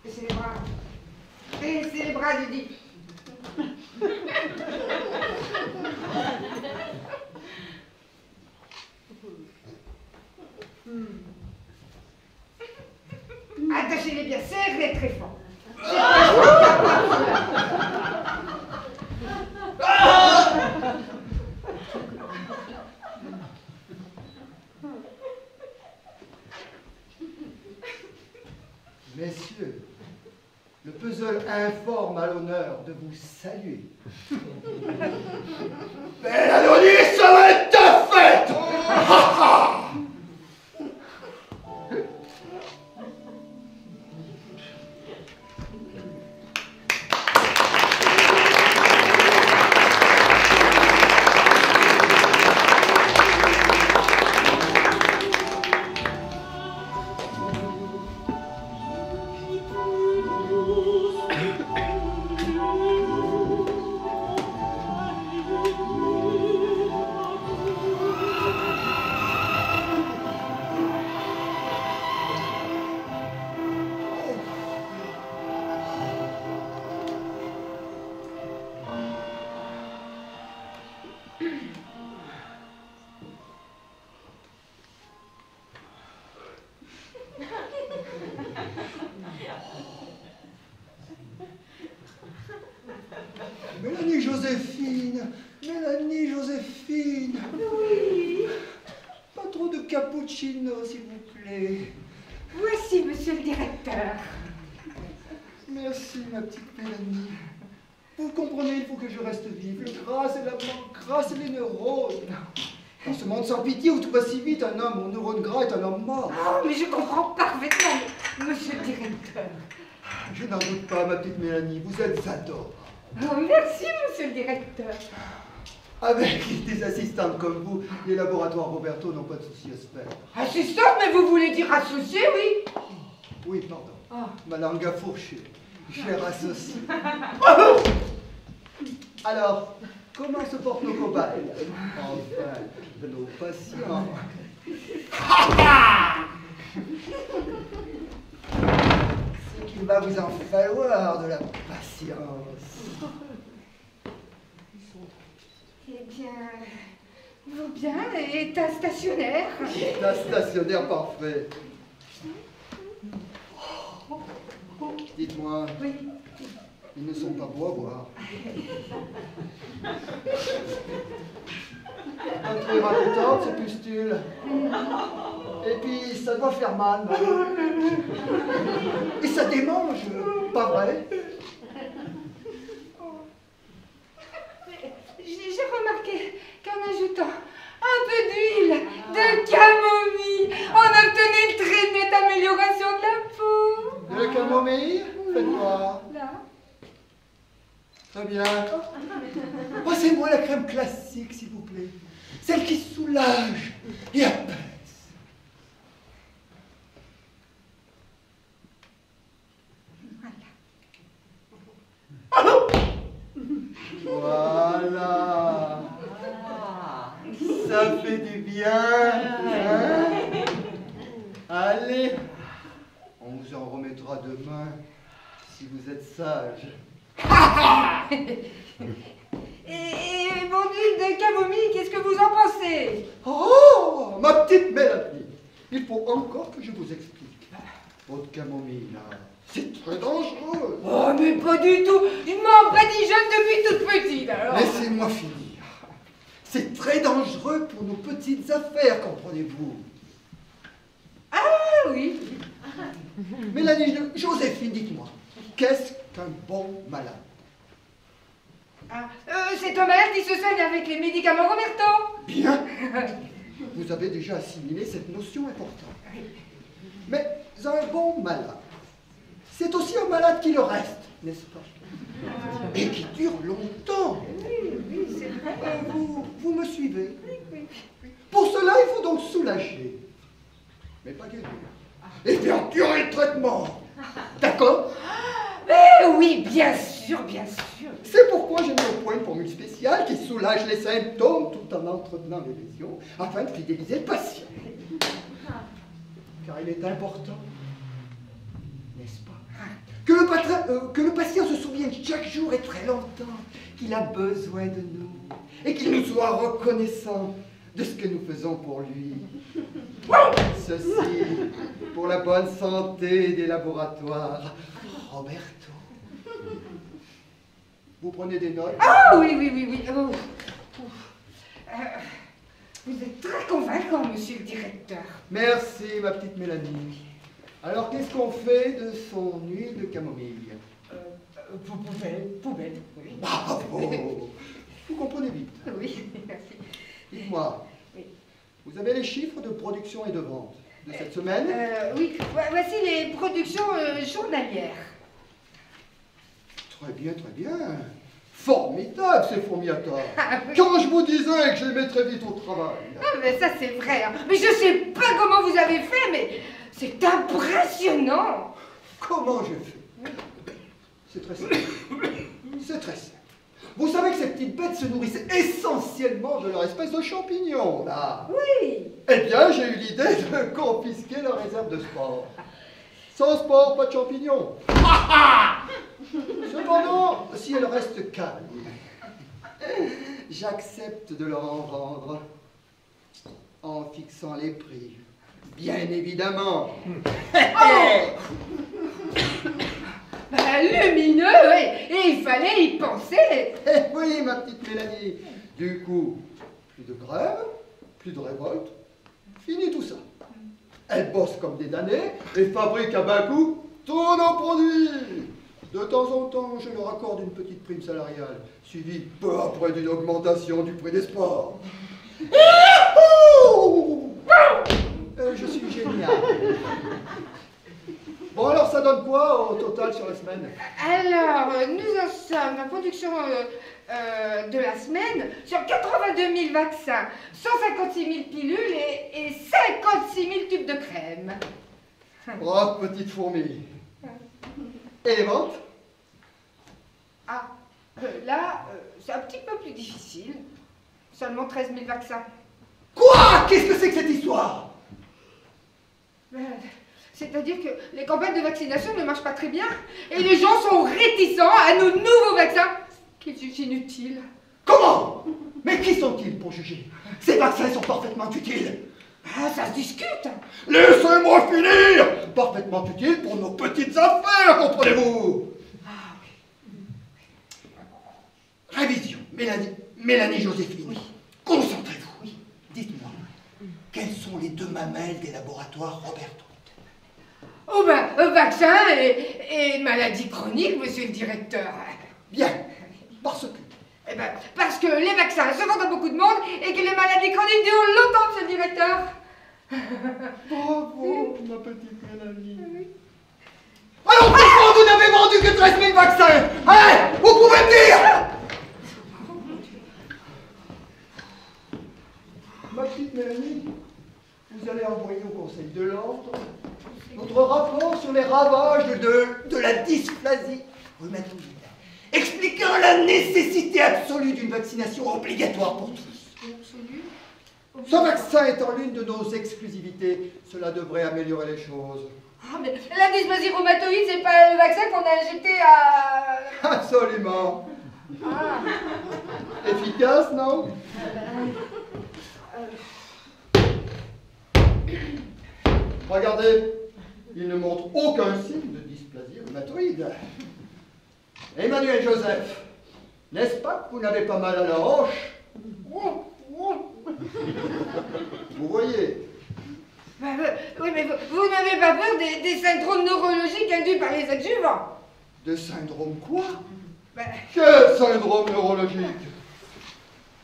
Baissez les bras. Baissez les bras, je dis. Attachez-les bien, serrez très fort. Messieurs, le puzzle informe à l'honneur de vous saluer. Mais Adonis serait ta fête! Mélanie Joséphine. Oui. Pas trop de cappuccino, s'il vous plaît. Voici, monsieur le directeur. Merci, ma petite Mélanie. Vous comprenez, il faut que je reste vive. Le gras, c'est la mort, gras, c'est les neurones. Dans ce monde sans pitié où tout va si vite, un homme aux neurones gras est un homme mort. Oh, mais je comprends parfaitement, monsieur le directeur. Je n'en doute pas, ma petite Mélanie, vous êtes adorable. Oh, merci, monsieur le directeur. Avec des assistantes comme vous, les laboratoires Roberto n'ont pas de soucis à se faire. Assistante, mais vous voulez dire associé, oui? Oui, pardon. Oh. Ma langue a fourché. Cher associé. Alors, comment se portent nos cobayes? Enfin, nos patients. C'est qu'il va vous en falloir de la patience. Eh bien, vous bien, état stationnaire. La stationnaire parfait. Dites, soins. Oui. Ils ne sont pas beaux à voir. Un truc racontant, ces pustules. Et puis, ça doit faire mal, non? Et ça démange, pas vrai? J'ai remarqué qu'en ajoutant un peu d'huile de camomille, on obtenait une très nette amélioration de la peau. De camomille? Faites-moi. Là. Très bien. Passez-moi la crème classique, s'il vous plaît. Celle qui soulage et apaise. Voilà. Ça fait du bien. Hein? Allez, on vous en remettra demain si vous êtes sage. Et mon huile de camomille, qu'est-ce que vous en pensez? Oh, ma petite Mélanie, il faut encore que je vous explique. Votre camomille, là, c'est très dangereux. Oh, mais pas du tout. Je m'en badigeonne depuis toute petite, alors. Laissez-moi finir. C'est très dangereux pour nos petites affaires, comprenez-vous? Ah oui. Mélanie, Joséphine, dites-moi, qu'est-ce qu'un bon malade? Ah, c'est un malade qui se soigne avec les médicaments Roberto. Bien. Vous avez déjà assimilé cette notion importante. Mais un bon malade, c'est aussi un malade qui le reste, n'est-ce pas? Et qui dure longtemps. Oui, c'est vrai. Vous me suivez? Oui. Pour cela, il faut donc soulager, mais pas guérir. Et faire durer le traitement. D'accord? Mais oui, bien sûr, bien sûr. C'est pourquoi j'ai mis au point une formule spéciale qui soulage les symptômes tout en entretenant les lésions afin de fidéliser le patient. Car il est important, n'est-ce pas, que le patient se souvienne chaque jour et très longtemps qu'il a besoin de nous et qu'il nous soit reconnaissant de ce que nous faisons pour lui. Ceci pour la bonne santé des laboratoires Roberto. Vous prenez des notes? Ah oui. Oh. Vous êtes très convaincant, monsieur le directeur. Merci, ma petite Mélanie. Alors, qu'est-ce qu'on fait de son huile de camomille? Poubelle, oui. Bravo! Vous comprenez vite. Oui, merci. Dites-moi, Oui. vous avez les chiffres de production et de vente de cette semaine? Oui, voici les productions journalières. Très bien, très bien. Formidable, ces fourmillateurs. Ah, oui. Quand je vous disais que je les mettrais vite au travail. Ah, mais ça c'est vrai. Hein. Mais je sais pas comment vous avez fait, mais c'est impressionnant. Comment je fais? C'est très simple. C'est très simple. Vous savez que ces petites bêtes se nourrissent essentiellement de leur espèce de champignons, là. Oui. Eh bien, j'ai eu l'idée de confisquer leur réserve de sport. Sans sport, pas de champignons. Cependant, si elles restent calmes, j'accepte de leur en vendre en fixant les prix. Bien évidemment. Lumineux, et il fallait y penser. Eh oui, ma petite Mélanie. Du coup, plus de grève, plus de révolte. Fini tout ça. Elles bossent comme des damnées et fabriquent à bas coût tous nos produits. De temps en temps, je leur accorde une petite prime salariale, suivie peu après d'une augmentation du prix des sports. Je suis génial. Bon, alors ça donne quoi au total sur la semaine? Alors, nous en sommes, la production de la semaine, sur 82 000 vaccins, 156 000 pilules et 56 000 tubes de crème. Oh, petite fourmi. Et les ventes? Ah, là, c'est un petit peu plus difficile. Seulement 13 000 vaccins. Quoi? Qu'est-ce que c'est que cette histoire? C'est-à-dire que les campagnes de vaccination ne marchent pas très bien et les gens sont réticents à nos nouveaux vaccins qu'ils jugent inutiles. Comment? Mais qui sont-ils pour juger? Ces vaccins sont parfaitement utiles. Ah, ça se discute. Laissez-moi finir! Parfaitement utile pour nos petites affaires, comprenez-vous? Ah, oui. Révision. Mélanie Joséphine. Oui. Concentrez-vous. Oui. Dites-moi, quelles sont les 2 mamelles des laboratoires Roberto? Oh ben, vaccin et maladie chronique, monsieur le directeur. Bien. Parce que... Eh ben, parce que les vaccins se vendent à beaucoup de monde et que les maladies chroniques durent longtemps, monsieur le directeur. Bravo, ma petite Mélanie. Alors pourquoi vous n'avez vendu que 13 000 vaccins? Hein? Vous pouvez me dire? Ma petite Mélanie, vous allez envoyer au Conseil de l'Ordre notre rapport sur les ravages de la dysplasie rhumatoïde, expliquant la nécessité absolue d'une vaccination obligatoire pour tous. Ce vaccin étant l'une de nos exclusivités, cela devrait améliorer les choses. Ah, mais la dysplasie rhumatoïde, c'est pas le vaccin qu'on a injecté à... Absolument. Ah. Efficace, non? Regardez, il ne montre aucun signe de dysplasie rhumatoïde. Emmanuel Joseph, n'est-ce pas que vous n'avez pas mal à la hanche? Vous voyez? Oui, mais vous n'avez pas peur des syndromes neurologiques induits par les adjuvants? De syndrome quoi? Ben, Quel syndrome neurologique?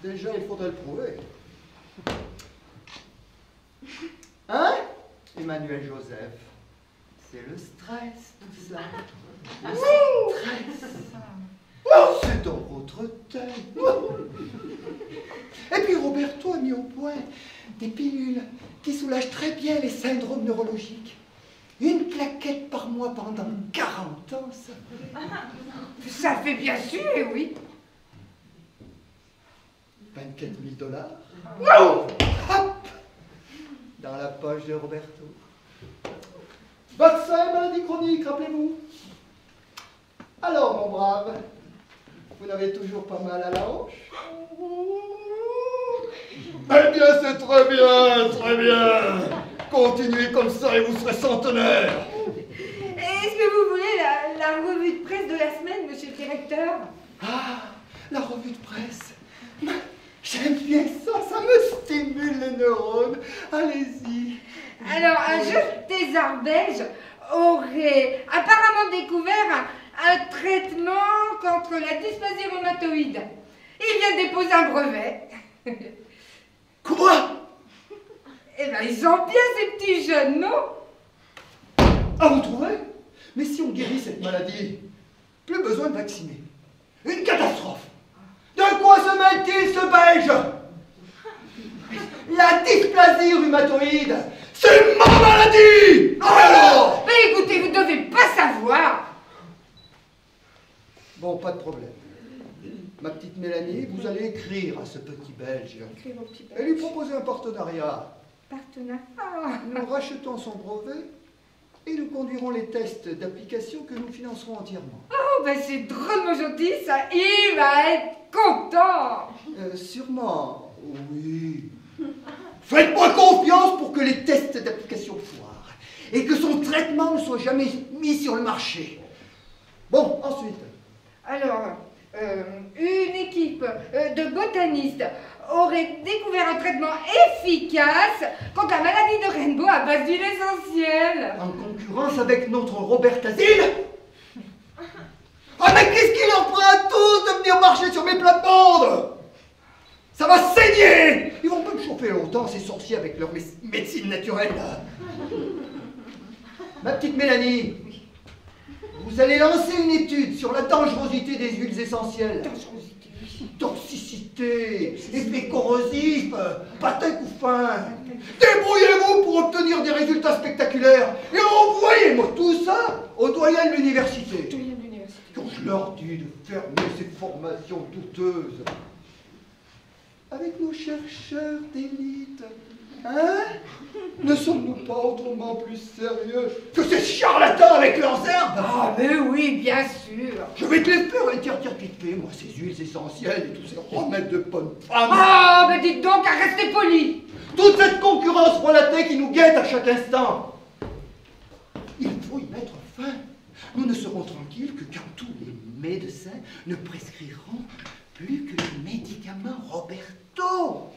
Déjà, il faudrait le prouver. Hein, Emmanuel Joseph? C'est le stress, tout ça. Le stress. C'est dans votre tête. Et puis Roberto a mis au point des pilules qui soulagent très bien les syndromes neurologiques. Une claquette par mois pendant 40 ans, ça fait bien sûr, oui. 24 000 $. Wow! Hop! Dans la poche de Roberto. Vaccin, maladie chronique, rappelez-vous. Alors, mon brave, vous n'avez toujours pas mal à la hanche? Eh bien, c'est très bien, très bien. Continuez comme ça et vous serez centenaire. Est-ce que vous voulez la revue de presse de la semaine, monsieur le directeur? Ah, la revue de presse. J'aime bien ça, ça me stimule les neurones. Allez-y. Alors, un jeune thésard belge aurait apparemment découvert un traitement contre la dysplasie rhumatoïde. Il vient de déposer un brevet. Quoi? Eh bien, ils sont bien ces petits jeunes, non? Ah, vous trouvez? Mais si on guérit cette maladie, plus besoin de vacciner. Une catastrophe. De quoi se mêle-t-il, ce Belge? La dysplasie rhumatoïde, c'est ma maladie! Alors! Mais écoutez, vous ne devez pas savoir. Bon, pas de problème. Ma petite Mélanie, vous allez écrire à ce petit Belge Écrivez au petit et lui proposer un partenariat. partenaire. Ah. Nous rachetons son brevet et nous conduirons les tests d'application que nous financerons entièrement. Oh, ben c'est drôlement gentil, ça. Il va être content. Sûrement, oui. Faites-moi confiance pour que les tests d'application foirent et que son traitement ne soit jamais mis sur le marché. Bon, ensuite. Alors, une équipe de botanistes aurait découvert un traitement efficace contre la maladie de Rainbow à base d'huile essentielle. En concurrence avec notre Robert Asile? Ah, mais qu'est-ce qui leur prend à tous de venir marcher sur mes plates-bandes? Ça va saigner! Ils vont pas me chauffer longtemps, ces sorciers, avec leur médecine naturelle. Ma petite Mélanie, vous allez lancer une étude sur la dangerosité des huiles essentielles. Dangerosité, oui. Toxicité, effet corrosif, patin ou fin. Débrouillez-vous pour obtenir des résultats spectaculaires et envoyez-moi tout ça aux doyens de l'université. Doyen de l'université. Quand je leur dis de fermer ces formations douteuses avec nos chercheurs d'élite. Hein? Ne sommes-nous pas autrement plus sérieux que ces charlatans avec leurs herbes? Ah, mais oui, bien sûr. Je vais te les faire, les tire vite fait, moi, ces huiles essentielles et tous ces remèdes de bonne femme. Ah, mais dites donc, à rester poli. Toute cette concurrence relatée qui nous guette à chaque instant. Il faut y mettre fin. Nous ne serons tranquilles que quand tous les médecins ne prescriront plus que les médicaments Roberto.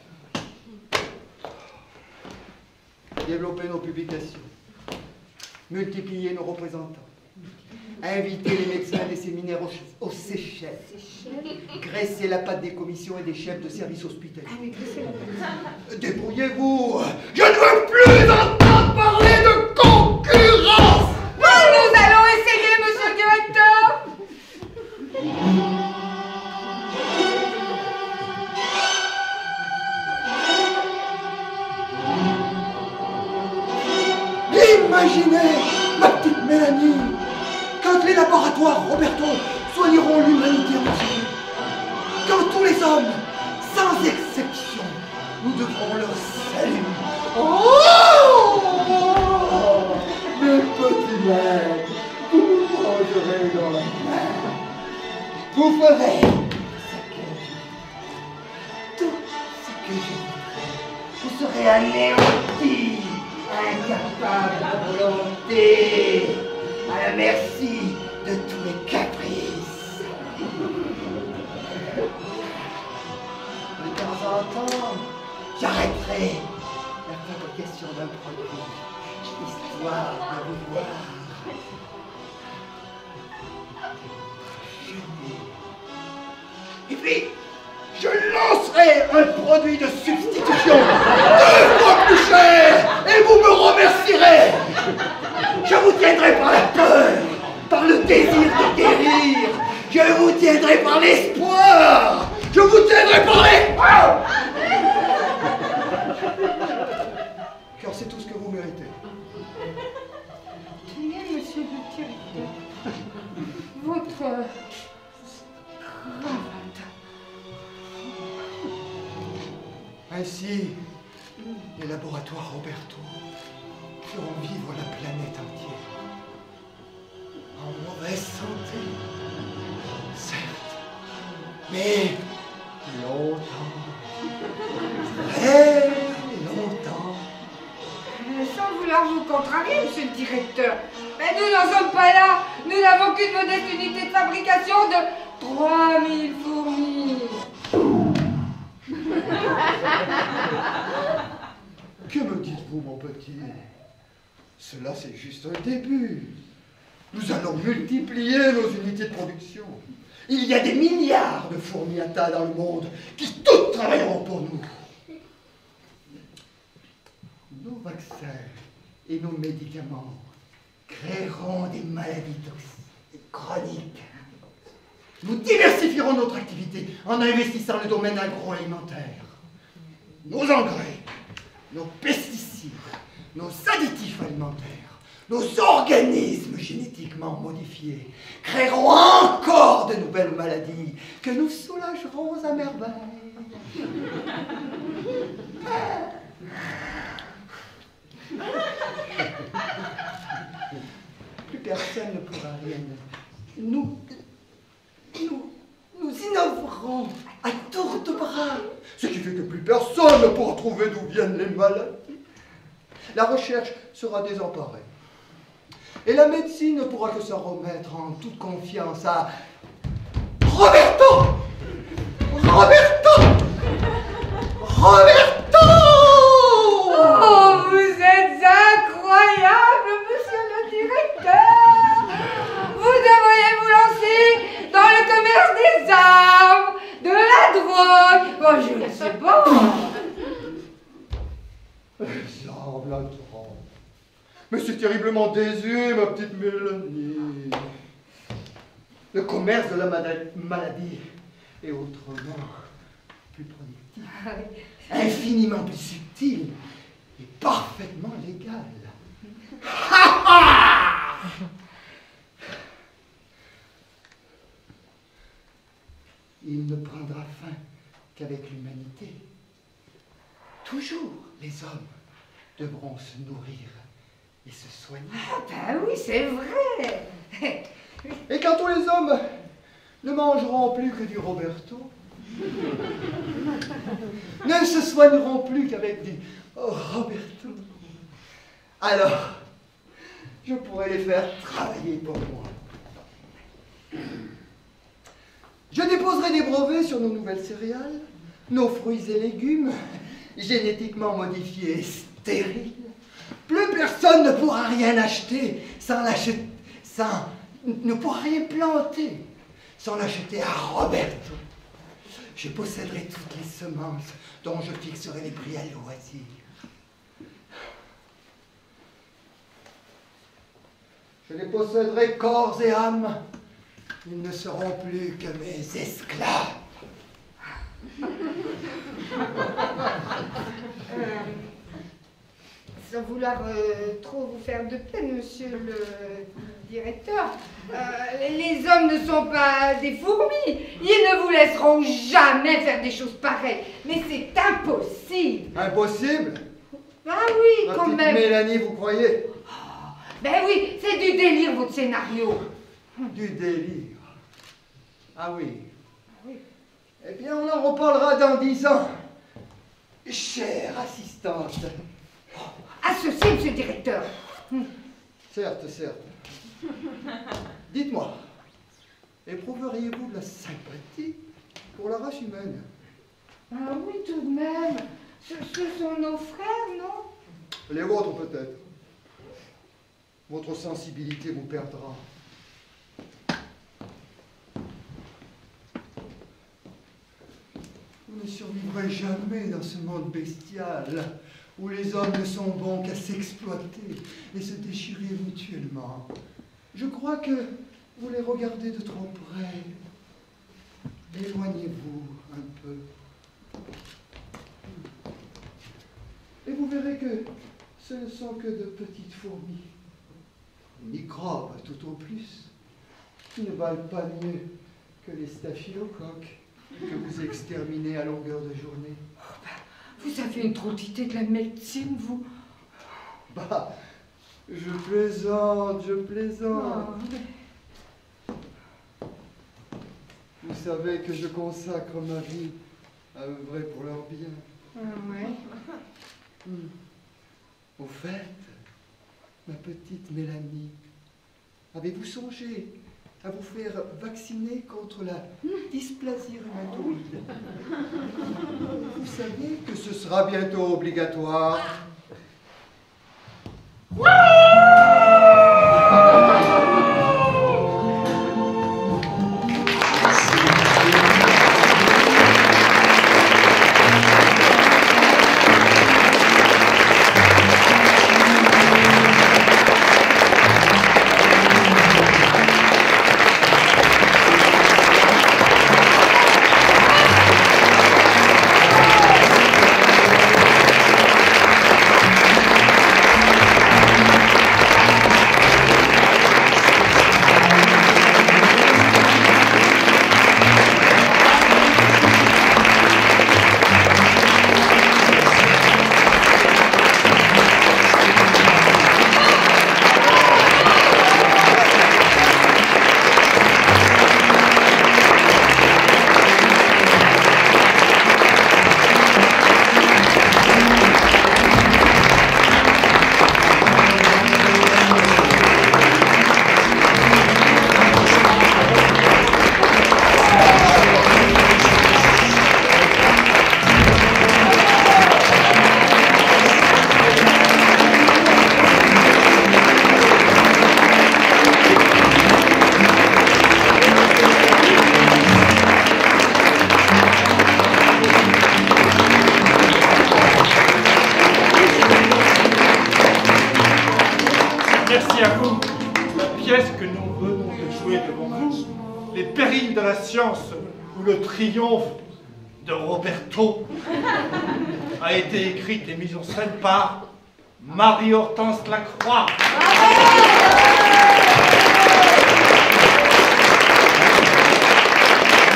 Développer nos publications, multiplier nos représentants, inviter les médecins des séminaires aux Seychelles, graisser la patte des commissions et des chefs de service hospitalier. Ah oui, graisser la patte. Débrouillez-vous. Je ne veux plus entendre parler de concurrence. Nous allons essayer, monsieur le directeur. Imaginez, ma petite Mélanie, quand les laboratoires Roberto soigneront l'humanité entière, quand tous les hommes, sans exception, nous devrons leur salut. Oh, mes petits maîtres, vous me prendrez dans la main. Vous ferez tout ce que je voudrais. Vous serez anéantis, incapable de volonté, à la merci de tous les caprices. De temps en temps, j'arrêterai la fabrication d'un produit, histoire de vous voir. Et puis, je lancerai un produit de substitution 2 fois plus cher et vous me remercierez. Je vous tiendrai par la peur, par le désir de guérir. Je vous tiendrai par l'espoir. Je vous tiendrai par l'espoir. Car c'est tout ce que vous méritez. Tenez, monsieur le directeur, votre cravate. Ainsi, les laboratoires Roberto feront vivre la planète entière. En mauvaise santé, certes, mais longtemps, très longtemps. Sans vouloir vous contrarier, monsieur le directeur, mais nous n'en sommes pas là. Nous n'avons qu'une modeste unité de fabrication de 3000 fourmis. Que me dites-vous, mon petit? Cela, c'est juste un début. Nous allons multiplier nos unités de production. Il y a des milliards de fourmis à tas dans le monde qui toutes travailleront pour nous. Nos vaccins et nos médicaments créeront des maladies toxiques, chroniques. Nous diversifierons notre activité en investissant le domaine agroalimentaire. Nos engrais, nos pesticides, nos additifs alimentaires, nos organismes génétiquement modifiés créeront encore de nouvelles maladies que nous soulagerons à merveille. Plus personne ne pourra rien. Nous innoverons à tour de bras, ce qui fait que plus personne ne pourra trouver d'où viennent les maladies. La recherche sera désemparée. Et la médecine ne pourra que s'en remettre en toute confiance à Roberto! Roberto! Roberto! Oh, vous êtes incroyable, monsieur le directeur! Vous devriez vous lancer dans le commerce des armes, de la drogue, oh, je ne sais pas. Charlatan. Mais c'est terriblement désuet, ma petite Mélanie. Le commerce de la maladie est autrement plus productif, infiniment plus subtil et parfaitement légal. Ha ha! Il ne prendra fin qu'avec l'humanité. Toujours les hommes devront se nourrir et se soigner. Ah ben oui, c'est vrai. Et quand tous les hommes ne mangeront plus que du Roberto, ne se soigneront plus qu'avec du Roberto, alors je pourrais les faire travailler pour moi. Je déposerai des brevets sur nos nouvelles céréales, nos fruits et légumes, génétiquement modifiés et stériles. Plus personne ne pourra rien acheter ne pourra rien planter sans l'acheter à Roberto. Je posséderai toutes les semences dont je fixerai les prix à loisir. Je les posséderai corps et âme. Ils ne seront plus que mes esclaves. Sans vouloir trop vous faire de peine, monsieur le directeur, les hommes ne sont pas des fourmis. Ils ne vous laisseront jamais faire des choses pareilles. Mais c'est impossible. Impossible? Ah oui, Ma quand petite même. Mélanie, vous croyez? Ben oui, c'est du délire, votre scénario. Du délire. Ah oui. Oui. Eh bien, on en reparlera dans 10 ans. Chère assistante. Associé, monsieur le directeur. Certes, certes. Dites-moi, éprouveriez-vous de la sympathie pour la race humaine? Ah oui, tout de même. Ce sont nos frères, non? Les vôtres, peut-être. Votre sensibilité vous perdra. Vous ne survivrez jamais dans ce monde bestial où les hommes ne sont bons qu'à s'exploiter et se déchirer mutuellement. Je crois que vous les regardez de trop près. Éloignez-vous un peu. Et vous verrez que ce ne sont que de petites fourmis. Microbes tout au plus, qui ne valent pas mieux que les staphylocoques que vous exterminez à longueur de journée. Vous avez une trop idée de la médecine, vous. Bah, je plaisante, je plaisante. Vous savez que je consacre ma vie à œuvrer pour leur bien. Ouais. Au fait, ma petite Mélanie, avez-vous songé à vous faire vacciner contre la dysplasie rhumatoïde? Vous savez que ce sera bientôt obligatoire. Merci à vous. La pièce que nous venons de jouer devant vous, Les périls de la science ou le triomphe de Roberto, a été écrite et mise en scène par Marie-Hortense Lacroix.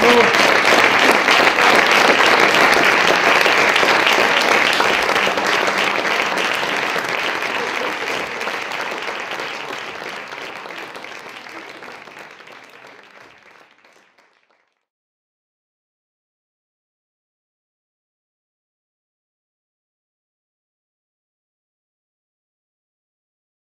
Bravo.